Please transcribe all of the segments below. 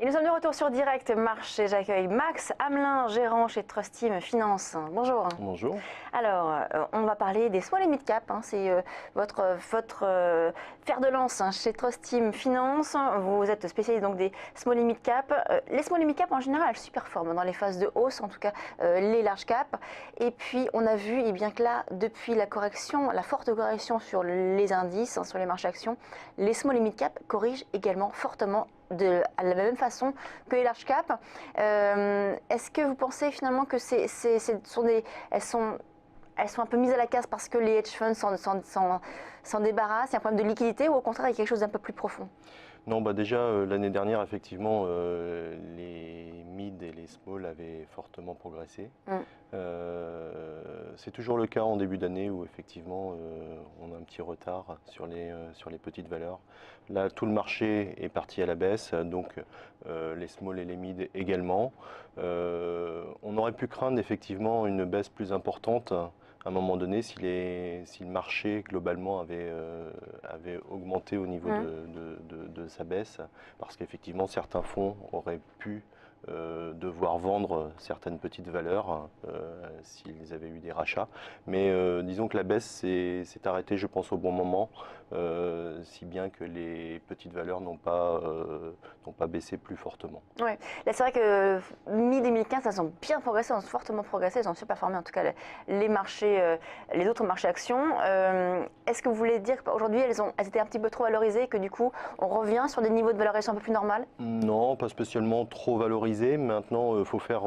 Et nous sommes de retour sur Direct Marché. J'accueille Max Hamelin, gérant chez Trustteam Finance. Bonjour. Bonjour. Alors, on va parler des small et mid cap. C'est votre fer de lance chez Trustteam Finance. Vous êtes spécialiste donc des small et mid cap. Les small et mid cap en général, elles superforment dans les phases de hausse, en tout cas les large cap. Et puis, on a vu bien que là, depuis la correction, la forte correction sur les indices, sur les marchés actions, les small et mid cap corrigent également fortement à la même façon que les large cap. Est-ce que vous pensez finalement que elles sont un peu mises à la casse parce que les hedge funds s'en débarrassent, il y a un problème de liquidité, ou au contraire il y a quelque chose d'un peu plus profond? Non, déjà l'année dernière, effectivement, les mid et les small avaient fortement progressé. C'est toujours le cas en début d'année où effectivement on a un petit retard sur les petites valeurs. Là, tout le marché est parti à la baisse, donc les small et les mid également. On aurait pu craindre effectivement une baisse plus importante à un moment donné si le marché globalement avait augmenté au niveau de sa baisse, parce qu'effectivement certains fonds auraient pu devoir vendre certaines petites valeurs s'ils avaient eu des rachats. Mais disons que la baisse s'est arrêtée, je pense, au bon moment, si bien que les petites valeurs n'ont pas baissé plus fortement. Ouais. Là, c'est vrai que mi-2015, elles ont bien progressé, elles ont fortement progressé, elles ont superformé en tout cas les marchés, les autres marchés actions. Est-ce que vous voulez dire qu'aujourd'hui elles étaient un petit peu trop valorisées et que du coup on revient sur des niveaux de valorisation un peu plus normales? Non, pas spécialement trop valorisées. Maintenant, il faut faire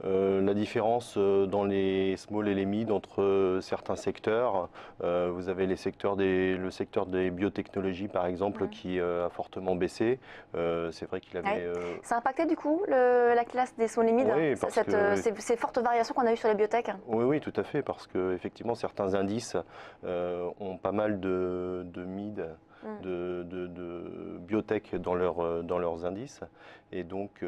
la différence dans les small et les mid entre certains secteurs. Vous avez le secteur des biotechnologies par exemple qui a fortement baissé. C'est vrai qu'il avait... Ça a impacté du coup la classe des small et mid, oui, ces fortes variations qu'on a eues sur les biotech? Oui, tout à fait, parce que effectivement certains indices ont pas mal de mid, de biotech dans leurs indices, et donc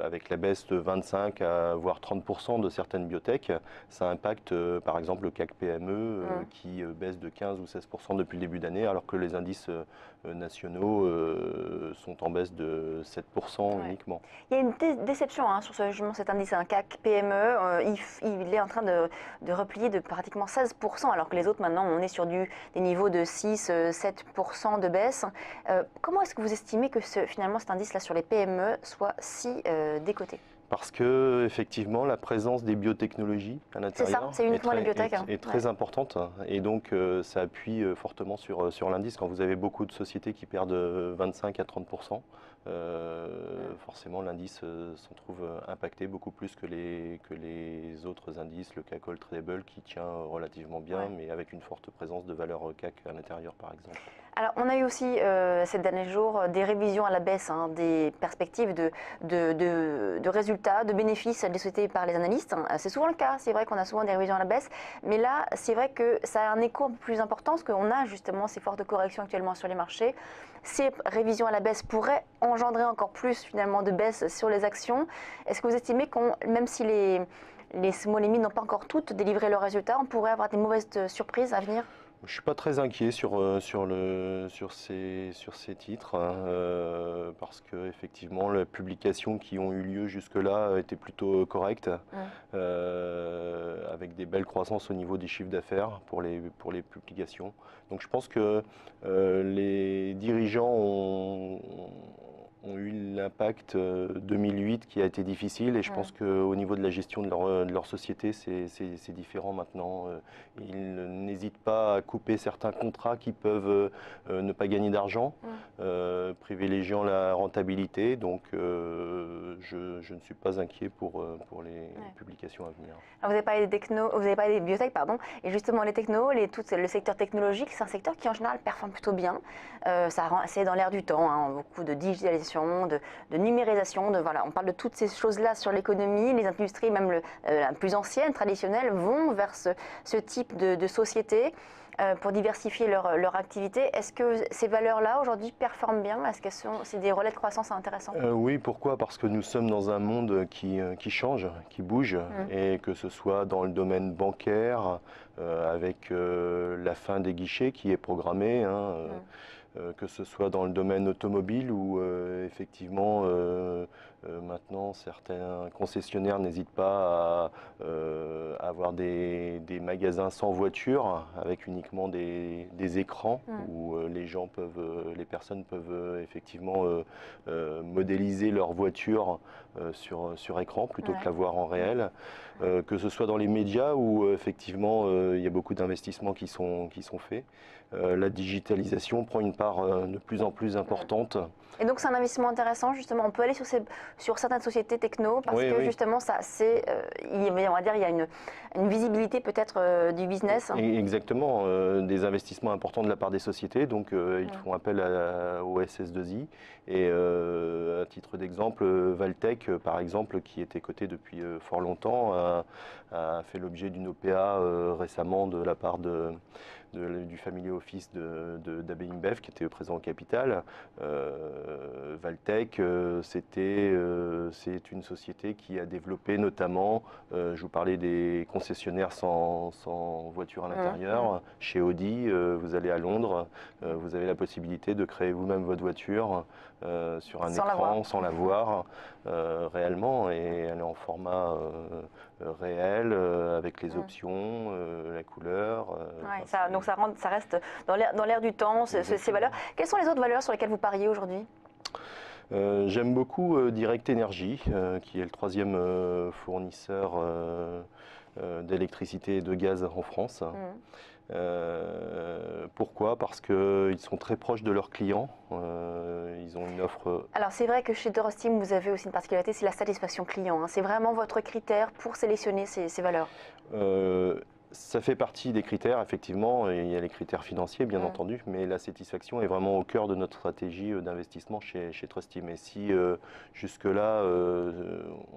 avec la baisse de 25 à voire 30% de certaines biotech, ça impacte par exemple le CAC PME qui baisse de 15 ou 16% depuis le début d'année, alors que les indices nationaux sont en baisse de 7% uniquement. Il y a une déception sur cet indice, un CAC PME, il est en train de replier de pratiquement 16%, alors que les autres maintenant on est sur des niveaux de 6-7% de baisse. Comment est-ce que vous estimez que finalement cet indice là sur les PME soit si décoté? Parce que effectivement la présence des biotechnologies à l'intérieur est très importante, et donc ça appuie fortement sur l'indice. Quand vous avez beaucoup de sociétés qui perdent 25 à 30%, forcément l'indice s'en trouve impacté beaucoup plus que les autres indices, le CAC All Tradable qui tient relativement bien, mais avec une forte présence de valeurs CAC à l'intérieur par exemple. Alors on a eu aussi ces derniers jours des révisions à la baisse, des perspectives de résultats, de bénéfices des sociétés par les analystes. C'est souvent le cas, c'est vrai qu'on a souvent des révisions à la baisse, mais là c'est vrai que ça a un écho plus important parce qu'on a justement ces fortes corrections actuellement sur les marchés. Ces révisions à la baisse pourraient engendrer encore plus finalement de baisse sur les actions. Est-ce que vous estimez même si les small et mid n'ont pas encore toutes délivré leurs résultats, on pourrait avoir des mauvaises surprises à venir? Je ne suis pas très inquiet sur ces titres, parce que effectivement les publications qui ont eu lieu jusque-là étaient plutôt correctes, avec des belles croissances au niveau des chiffres d'affaires pour les publications. Donc je pense que les dirigeants ont eu l'impact 2008 qui a été difficile, et je pense qu'au niveau de la gestion de leur société, c'est différent maintenant. Ils n'hésitent pas à couper certains contrats qui peuvent ne pas gagner d'argent, privilégiant la rentabilité. Donc je ne suis pas inquiet pour les publications à venir. Alors vous avez parlé des technos, vous avez parlé des biotech, pardon, et justement les technos, le secteur technologique, c'est un secteur qui en général performe plutôt bien. C'est dans l'air du temps, beaucoup de digitalisation, de numérisation, voilà, on parle de toutes ces choses-là sur l'économie. Les industries, même la plus ancienne, traditionnelle, vont vers ce type de société pour diversifier leur activité. Est-ce que ces valeurs-là aujourd'hui performent bien? Est-ce que c'est des relais de croissance intéressants? Oui, pourquoi? Parce que nous sommes dans un monde qui change, qui bouge, et que ce soit dans le domaine bancaire, avec la fin des guichets qui est programmée, que ce soit dans le domaine automobile où effectivement maintenant certains concessionnaires n'hésitent pas à avoir des magasins sans voiture avec uniquement des écrans où les personnes peuvent effectivement modéliser leur voiture sur écran plutôt que la voir en réel. Que ce soit dans les médias où effectivement il y a beaucoup d'investissements qui sont faits. La digitalisation prend une part de plus en plus importante. Et donc c'est un investissement intéressant, justement, on peut aller sur certaines sociétés techno parce Oui, que oui. justement on va dire, il y a une visibilité peut-être du business. Exactement, des investissements importants de la part des sociétés, donc ils font appel au SS2I. Et à titre d'exemple, Valtech, par exemple, qui était coté depuis fort longtemps, a fait l'objet d'une OPA récemment de la part du family office d'AB InBev qui était présent au capital. Valtech, c'est une société qui a développé notamment, je vous parlais des concessionnaires sans voiture à l'intérieur. Chez Audi, vous allez à Londres, vous avez la possibilité de créer vous-même votre voiture sur un écran sans la voir réellement, et elle est en format réel avec les options, la couleur. Donc ça reste dans l'air du temps, ces valeurs. Quelles sont les autres valeurs sur lesquelles vous pariez aujourd'hui ? J'aime beaucoup Direct Energy, qui est le troisième fournisseur d'électricité et de gaz en France. Pourquoi? Parce qu'ils sont très proches de leurs clients. Ils ont une offre. Alors c'est vrai que chez Dorostim, vous avez aussi une particularité, c'est la satisfaction client. C'est vraiment votre critère pour sélectionner ces valeurs. Ça fait partie des critères, effectivement, et il y a les critères financiers, bien entendu, mais la satisfaction est vraiment au cœur de notre stratégie d'investissement chez Trustim. Et si jusque-là,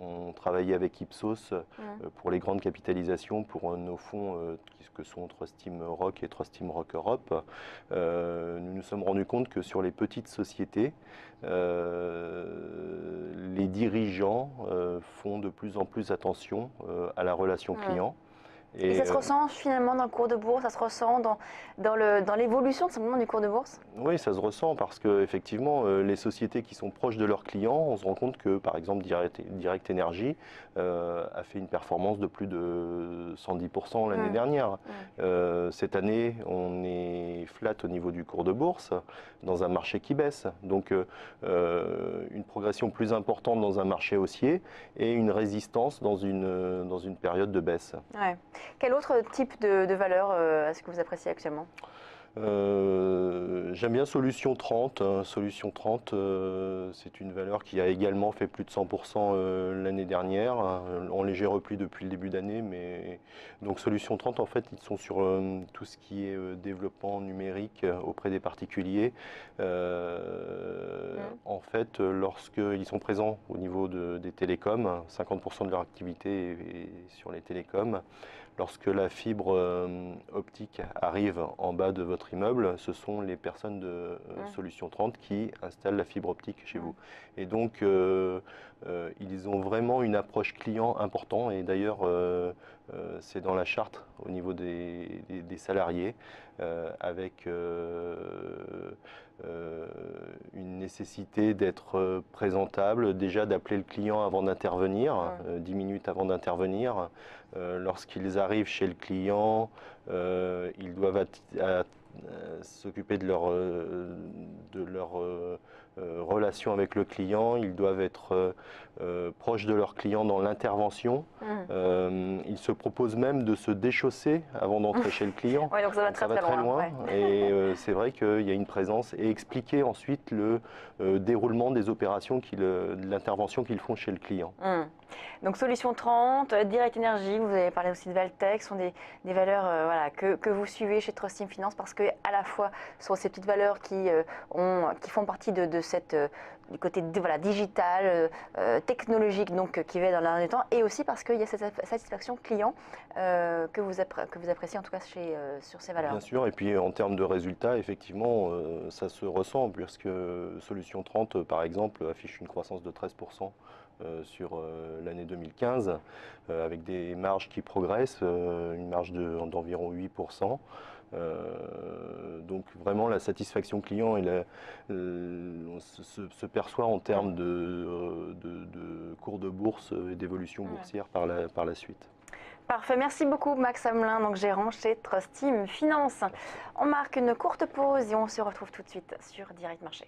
on travaillait avec Ipsos pour les grandes capitalisations, pour nos fonds que sont Trustim Rock et Trustim Rock Europe, nous nous sommes rendus compte que sur les petites sociétés, les dirigeants font de plus en plus attention à la relation client. Et ça se ressent finalement dans le cours de bourse, ça se ressent dans l'évolution simplement du cours de bourse? Oui, ça se ressent parce que effectivement, les sociétés qui sont proches de leurs clients, on se rend compte que par exemple Direct Energy a fait une performance de plus de 110% l'année dernière. Cette année, on est flat au niveau du cours de bourse dans un marché qui baisse. Donc une progression plus importante dans un marché haussier et une résistance dans une période de baisse. Ouais. Quel autre type de valeur est-ce que vous appréciez actuellement? J'aime bien Solution 30. Solution 30, c'est une valeur qui a également fait plus de 100% l'année dernière, en léger repli depuis le début d'année. Mais donc Solution 30, en fait, ils sont sur tout ce qui est développement numérique auprès des particuliers. En fait, lorsqu'ils sont présents au niveau des télécoms, 50% de leur activité est sur les télécoms. Lorsque la fibre optique arrive en bas de votre immeuble, ce sont les personnes de Solution 30 qui installent la fibre optique chez vous. Et donc, ils ont vraiment une approche client importante. Et d'ailleurs, c'est dans la charte au niveau des salariés, avec une nécessité d'être présentable, déjà d'appeler le client avant d'intervenir, 10 minutes avant d'intervenir. Lorsqu'ils arrivent chez le client, ils doivent s'occuper de leur relation avec le client, ils doivent être proches de leur client dans l'intervention. Ils se proposent même de se déchausser avant d'entrer chez le client. Ouais, donc ça va très loin. Ouais. Et c'est vrai qu'il y a une présence et expliquer ensuite le déroulement des opérations, de l'intervention qu'ils font chez le client. Donc Solution 30, Direct Energy, vous avez parlé aussi de Valtech, sont des valeurs que vous suivez chez Trustim Finance parce que à la fois ce sont ces petites valeurs qui font partie de cette du côté digital, technologique, donc qui va dans l'air du temps, et aussi parce qu'il y a cette satisfaction client que vous appréciez en tout cas sur ces valeurs. Bien sûr, et puis en termes de résultats, effectivement, ça se ressent, puisque Solution 30, par exemple, affiche une croissance de 13% sur l'année 2015, avec des marges qui progressent, une marge d'environ 8%. Donc vraiment la satisfaction client se perçoit en termes de cours de bourse et d'évolution boursière par la suite. Parfait, merci beaucoup Max Hamelin, donc gérant chez Trust Team Finance. On marque une courte pause et on se retrouve tout de suite sur Direct Marché.